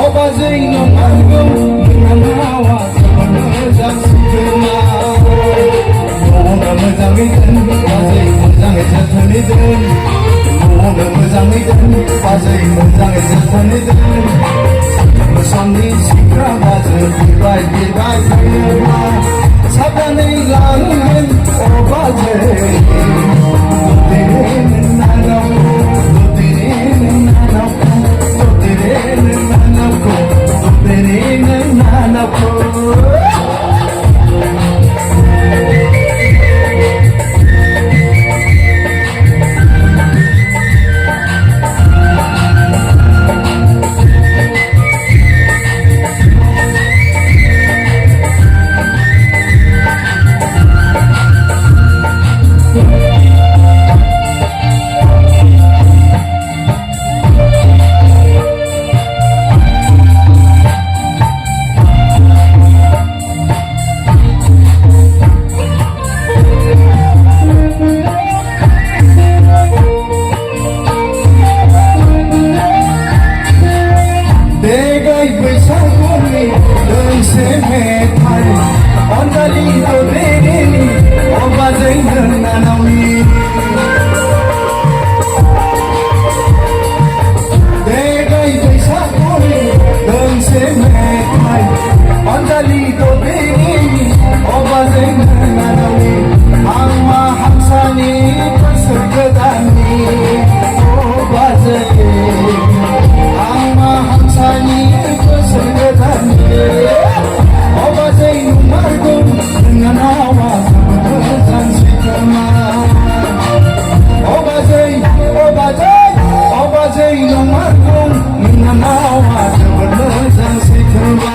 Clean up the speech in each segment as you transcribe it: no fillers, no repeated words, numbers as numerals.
अबाजै नंमारगौ नोंना नावा जोबोद मोजां सैथोमा न'आवनो मोजाङै दोन बाजै मोजाङै जोथोनै दोन न'आवनो मोजाङै दोन बाजै मोजाङै जोथोनै दोन समनि सिख्रा बाजै बिरबाय थायोब्ला साबधानै लांगोन अबाजै दोंसे मेथाइ अनजालि ददेरेनि अबाजै नोंनानावनि देगाय बैसागुनि दोंसे मेथाइ अनजालि ददेरेनि अबाजै नोंनानावनि आं मा हामसानि बोसोर गोदाननि अबाजै आं मा हामसानि बोसोर गोदाननि अबाजै नंमारगौ नोंना नावा जोबोद मोजां सैथोमा अबाजै नंमारगौ नोंना नावा जोबोद मोजां सैथोमा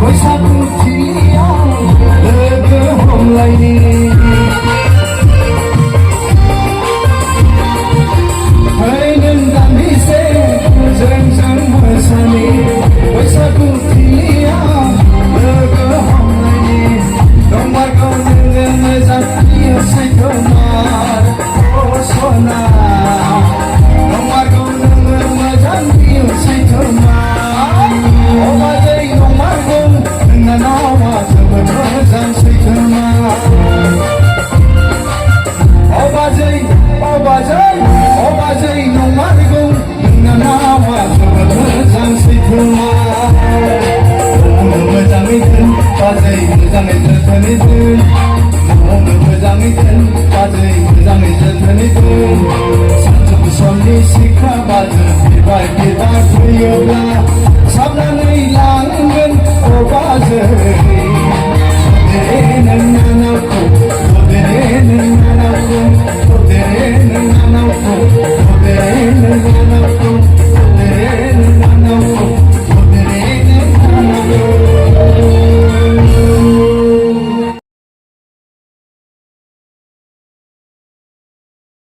बैसागु थिलियाव लोगो हमलायनि फै नों दान्दिसे जोंजों मोसानि बैसागु थिलियाव लोगो हमलायनि नंमारगौ नोङो मोजां बियो सैथोमार अ सना नंमारगौ नोङो मोजां बियो सैथोमार अबाजै नंमारगौ नोंना नावा जोबोद मोजां सैथोमा अबाजै नंमारगौ नोंना नावा जोबोद मोजां सैथोमा न'आवनो मोजाङै दोन बाजै मोजाङै जोथोनै दोन न'आवनो मोजाङै दोन बाजै मोजाङै जोथोनै दोन सानजौफु समनि सिख्रा